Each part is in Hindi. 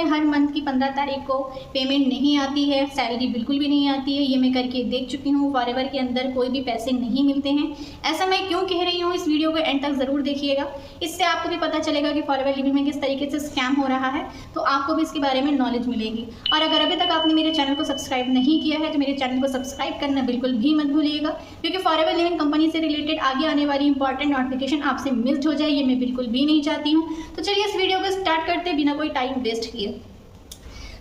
हर मंथ की 15 तारीख को पेमेंट नहीं आती है, सैलरी बिल्कुल भी नहीं आती है। ये मैं करके देख चुकी हूँ, फॉरएवर के अंदर कोई भी पैसे नहीं मिलते हैं। ऐसा मैं क्यों कह रही हूँ, इस वीडियो को एंड तक ज़रूर देखिएगा। इससे आपको भी पता चलेगा कि फॉरएवर लिविंग में किस तरीके से स्कैम हो रहा है, तो आपको भी इसके बारे में नॉलेज मिलेगी। और अगर अभी तक आपने मेरे चैनल को सब्सक्राइब नहीं किया है तो मेरे चैनल को सब्सक्राइब करना बिल्कुल भी मत भूलिएगा, क्योंकि फॉरएवर लिविंग कंपनी से रिलेटेड आगे आने वाली इंपॉर्टेंट नोटिफिकेशन आपसे मिस हो जाए, ये मैं बिल्कुल भी नहीं चाहती हूँ। तो चलिए इस वीडियो को स्टार्ट करते बिना कोई टाइम वेस्ट किए।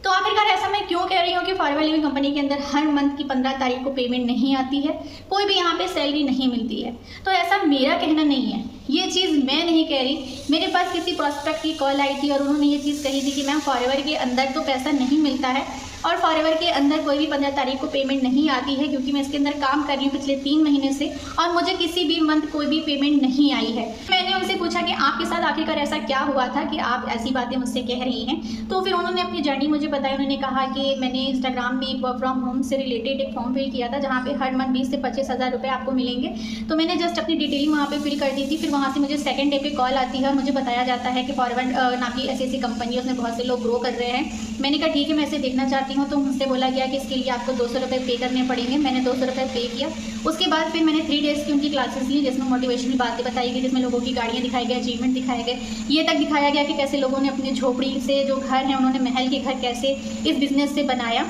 तो आखिरकार ऐसा मैं क्यों कह रही हूँ कि फॉरएवर लिविंग कंपनी के अंदर हर मंथ की 15 तारीख को पेमेंट नहीं आती है, कोई भी यहाँ पे सैलरी नहीं मिलती है। तो ऐसा मेरा कहना नहीं है, ये चीज़ मैं नहीं कह रही। मेरे पास किसी प्रोस्पेक्ट की कॉल आई थी और उन्होंने ये चीज़ कही थी कि मैम फॉरएवर के अंदर तो पैसा नहीं मिलता है और फॉरएवर के अंदर कोई भी 15 तारीख को पेमेंट नहीं आती है, क्योंकि मैं इसके अंदर काम कर रही हूँ पिछले 3 महीने से और मुझे किसी भी मंथ कोई भी पेमेंट नहीं आई है। मैंने उनसे पूछा कि आपके साथ आखिरकार ऐसा क्या हुआ था कि आप ऐसी बातें मुझसे कह रही हैं। तो फिर उन्होंने अपनी जर्नी मुझे बताई। उन्होंने कहा कि मैंने इंस्टाग्राम में वर्क फ्रॉम होम से रिलेटेड एक फॉर्म फिल किया था, जहाँ पे हर मंथ 20 से 25 हज़ार रुपये आपको मिलेंगे। तो मैंने जस्ट अपनी डिटेलिंग वहाँ पे फिल कर दी थी। फिर वहाँ से मुझे सेकंड डे पे कॉल आती है और मुझे बताया जाता है कि फॉरएवर नाम की ऐसी कंपनी है, उसमें बहुत से लोग ग्रो कर रहे हैं। मैंने कहा ठीक है, मैं इसे देखना चाहती हूँ। तो मुझसे बोला गया कि इसके लिए आपको 200 रुपये पे करने पड़ेंगे। मैंने 200 रुपये पे किया। उसके बाद फिर मैंने 3 डेज़ की उनकी क्लासेस ली, जिसमें मोटिवेशनल बातें बताई गई, जिसमें लोगों की गाड़ियाँ दिखाई गई, अचीवमेंट दिखाए गए, ये तक दिखाया गया कि कैसे लोगों ने अपनी झोपड़ी से जो घर है उन्होंने महल के घर कैसे इस बिज़नेस से बनाया।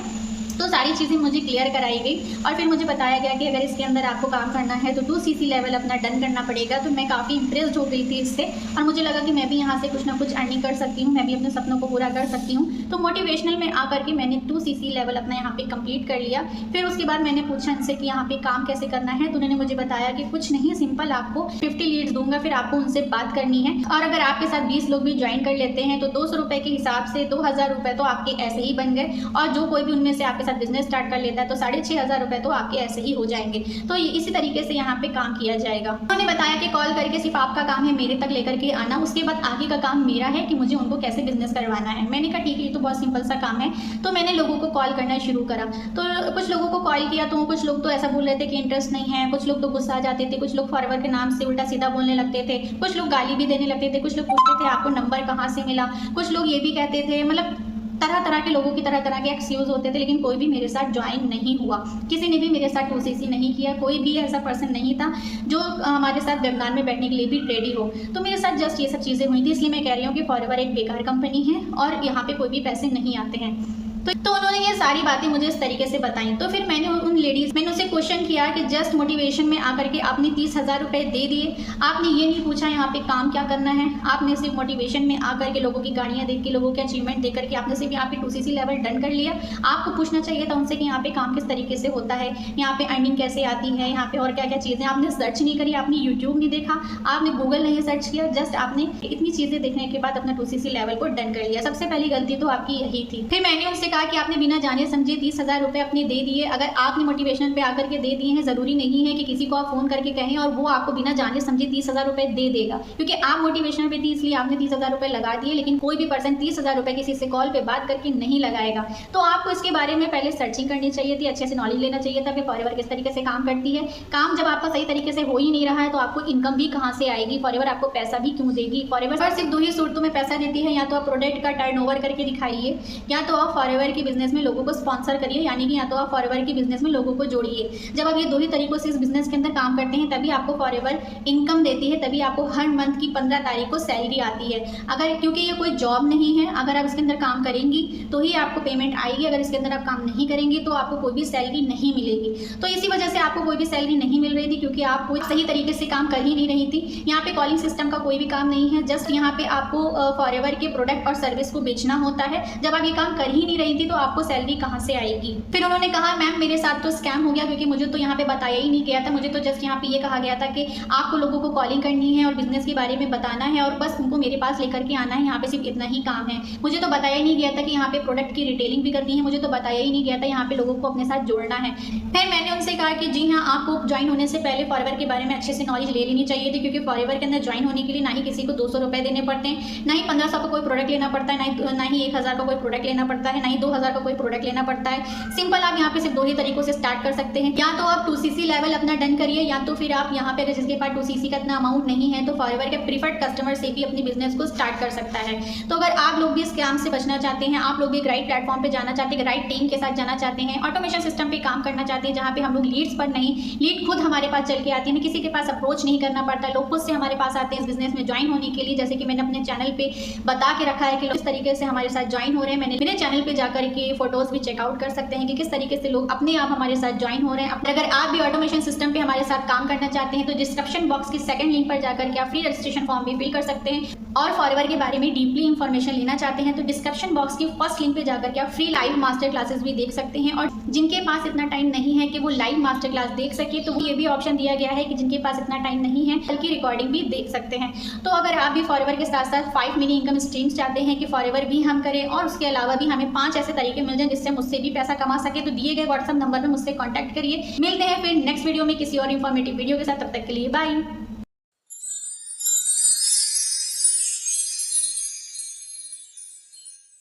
तो सारी चीज़ें मुझे क्लियर कराई गई और फिर मुझे बताया गया कि अगर इसके अंदर आपको काम करना है तो 2cc लेवल अपना डन करना पड़ेगा। तो मैं काफ़ी इंप्रेस्ड हो गई थी इससे और मुझे लगा कि मैं भी यहाँ से कुछ ना कुछ अर्निंग कर सकती हूँ, मैं भी अपने सपनों को पूरा कर सकती हूँ। तो मोटिवेशनल में आकर के मैंने 2cc लेवल अपना यहाँ पे कंप्लीट कर लिया। फिर उसके बाद मैंने पूछा इनसे कि यहाँ पे काम कैसे करना है, तो उन्होंने मुझे बताया कि कुछ नहीं, सिंपल आपको 50 लीड्स दूंगा, फिर आपको उनसे बात करनी है और अगर आपके साथ 20 लोग भी ज्वाइन कर लेते हैं तो 200 रुपये के हिसाब से 2000 रुपये तो आपके ऐसे ही बन गए। और जो कोई भी उनमें से आपके साथ बिजनेस स्टार्ट कर लेता है तो 6500 रुपये तो आपके ऐसे ही हो जाएंगे। तो इसी तरीके से यहाँ पे काम किया जाएगा। उन्होंने बताया कि कॉल करके सिर्फ आपका काम है मेरे तक लेकर के आना, उसके बाद आगे का काम मेरा है कि मुझे उनको कैसे बिजनेस करवाना है। मैंने कहा ठीक है, ये तो बहुत सिंपल सा काम है। तो मैंने लोगों को कॉल करना शुरू करा। तो कुछ लोगों को कॉल किया तो कुछ लोग तो ऐसा बोल रहे थे कि इंटरेस्ट नहीं है, कुछ लोग तो गुस्सा आ जाते थे, कुछ लोग फॉरएवर के नाम से उल्टा सीधा बोलने लगते थे, कुछ लोग गाली भी देने लगते थे, कुछ लोग पूछते थे आपको नंबर कहाँ से मिला, कुछ लोग ये भी कहते थे, मतलब तरह तरह के लोगों की तरह तरह के एक्सक्यूज़ होते थे। लेकिन कोई भी मेरे साथ ज्वाइन नहीं हुआ, किसी ने भी मेरे साथ 2cc नहीं किया, कोई भी ऐसा पर्सन नहीं था जो हमारे साथ वेबिनार में बैठने के लिए भी रेडी हो। तो मेरे साथ जस्ट ये सब चीज़ें हुई थी। इसलिए मैं कह रही हूँ कि फॉरएवर एक बेकार कंपनी है और यहाँ पे कोई भी पैसे नहीं आते हैं। तो उन्होंने ये सारी बातें मुझे इस तरीके से बताई। तो फिर मैंने उनसे क्वेश्चन किया कि जस्ट मोटिवेशन में आकर के आपने 30,000 रुपये दे दिए, आपने ये नहीं पूछा यहाँ पे काम क्या करना है, आपने सिर्फ मोटिवेशन में आकर के लोगों की गाड़ियाँ देख के, लोगों के अचीवमेंट देख करके आपने सिर्फ यहाँ पे 2cc लेवल डन कर लिया। आपको पूछना चाहिए था उनसे कि यहाँ पे काम किस तरीके से होता है, यहाँ पे अर्निंग कैसे आती है, यहाँ पे और क्या क्या चीज़ें। आपने सर्च नहीं करी, आपने यूट्यूब नहीं देखा, आपने गूगल नहीं सर्च किया, जस्ट आपने इतनी चीज़ें देखने के बाद अपना 2cc लेवल को डन कर लिया। सबसे पहली गलती तो आपकी यही थी। फिर मैंने उनसे कहा कि आपने बिना जाने समझे 30,000 रुपये अपने दे दिए। अगर आपने मोटिवेशनल पे आकर के दे दिए हैं, ज़रूरी नहीं है कि किसी को आप फ़ोन करके कहें और वो आपको बिना जाने समझे 30,000 रुपये दे देगा, क्योंकि आप मोटिवेशनल पे थी इसलिए आपने 30,000 रुपये लगा दिए। लेकिन कोई भी पर्सन 30,000 रुपये किसी से कॉल पे बात करके नहीं लगाएगा। तो आपको इसके बारे में पहले सर्चिंग करनी चाहिए थी, अच्छे से नॉलेज लेना चाहिए था कि फॉरएवर किस तरीके से काम करती है। काम जब आपका सही तरीके से हो ही नहीं रहा है तो आपको इनकम भी कहाँ से आएगी, फॉरएवर आपको पैसा भी क्यों देगी। फॉरएवर सिर्फ 2 ही सूरतों में पैसा देती है, या तो आप प्रोडक्ट का टर्नओवर करके दिखाइए, या तो आप फॉरएवर की बिजनेस में लोगों को स्पॉन्सर करिए, यानी कि या तो आप फॉरएवर की बिजनेस में लोगों को जोड़िए। जब आप ये 2 ही तरीकों से इस बिजनेस के अंदर काम करते हैं तभी आपको फॉरएवर इनकम देती है, तभी आपको हर मंथ की 15 तारीख को सैलरी आती है। अगर क्योंकि ये कोई जॉब नहीं है, अगर आप इसके अंदर काम करेंगी तो ही आपको पेमेंट आएगी, अगर इसके अंदर आप काम नहीं करेंगी तो आपको कोई भी सैलरी नहीं मिलेगी। तो इसी वजह से आपको कोई भी सैलरी नहीं मिल रही थी, क्योंकि आप कोई सही तरीके से काम कर ही नहीं रही थी। यहाँ पे कॉलिंग सिस्टम का कोई भी काम नहीं है, जस्ट यहाँ पे आपको फॉरएवर के प्रोडक्ट और सर्विस को बेचना होता है। जब आप ये काम कर ही नहीं रही थी तो आपको सैलरी कहाँ से आएगी। फिर उन्होंने कहा मैम मेरे साथ तो स्कैम हो गया, क्योंकि मुझे तो यहाँ पे बताया ही नहीं गया था। मुझे तो जस्ट यहाँ पे ये कहा गया था कि आपको लोगों को कॉलिंग करनी है और बिजनेस के बारे में बताना है और बस उनको मेरे पास लेकर के आना है, यहाँ पे सिर्फ इतना ही काम है। मुझे तो बताया ही नहीं गया था कि यहाँ पे प्रोडक्ट की रिटेलिंग भी करनी है, मुझे तो बताया ही नहीं गया था यहाँ पे लोगों को अपने साथ जोड़ना है। फिर मैंने उनसे कहा कि जी हाँ, आपको ज्वाइन होने से पहले फॉरएवर के बारे में अच्छे से नॉलेज ले लेनी चाहिए थी, क्योंकि फॉरएवर के अंदर ज्वाइन होने के लिए ना ही किसी को 200 रुपये देने पड़ते हैं, ना ही 1500 का कोई प्रोडक्ट लेना पड़ता है, ना ही 1000 का कोई प्रोडक्ट लेना पड़ता है, ना ही ही 2000 का कोई प्रोडक्ट लेना पड़ता है। सिंपल आप यहाँ पे सिर्फ 2 ही तरीकों से स्टार्ट कर सकते हैं, या तो आप 2cc लेवल अपना डन करिए, या तो फिर आप यहाँ पे अगर जिसके पास 2cc का इतना अमाउंट नहीं है तो फॉरएवर के प्रीफर्ड कस्टमर से भी अपनी बिजनेस को स्टार्ट कर सकता है। तो अगर आप लोग भी इस स्कैम से बचना चाहते हैं, आप लोग भी एक राइट प्लेटफॉर्म पे जाना चाहते हैं, राइट टीम के साथ जाना चाहते हैं, ऑटोमेशन सिस्टम पे काम करना चाहते हैं जहाँ पे हम लोग लीड्स पर नहीं, लीड खुद हमारे पास चल के आती है, किसी के पास अप्रोच नहीं करना पड़ता, लोग खुद से हमारे पास आते हैं इस बिजनेस में ज्वाइन होने के लिए। जैसे कि मैंने अपने चैनल पे बता के रखा है कि लोग इस तरीके से हमारे साथ ज्वाइन हो रहे हैं। मैंने मेरे चैनल पे जाकर के फोटोज भी चेकआउट कर सकते हैं कि किस तरीके से लोग अपने आप हमारे साथ ज्वाइन हो रहे हैं। अगर आप भी ऑटोमेशन सिस्टम पे हमारे साथ काम करना चाहते हैं तो डिस्क्रिप्शन बॉक्स की सेकंड लिंक पर जाकर के आप फ्री रजिस्ट्रेशन फॉर्म भी फिल कर सकते हैं, और फॉरएवर के बारे में डीपली इंफॉर्मेशन लेना चाहते हैं तो डिस्क्रिप्शन बॉक्स की फर्स्ट लिंक पे जाकर के आप फ्री लाइव मास्टर क्लासेस भी देख सकते हैं। और जिनके पास इतना टाइम नहीं है कि वो लाइव मास्टर क्लास देख सके तो ये भी ऑप्शन दिया गया है कि जिनके पास इतना टाइम नहीं है बल्कि रिकॉर्डिंग भी देख सकते हैं। तो अगर आप भी फॉरएवर के साथ साथ 5 मिनी इनकम स्ट्रीम्स चाहते हैं कि फॉरएवर भी हम करें और उसके अलावा भी हमें 5 ऐसे तरीके मिल जाएं जिससे मुझसे भी पैसा कमा सके, तो दिए गए व्हाट्सएप नंबर पर मुझसे कॉन्टैक्ट करिए। मिलते हैं फिर नेक्स्ट वीडियो में किसी और इन्फॉर्मेटिव वीडियो के साथ, तब तक के लिए बाय।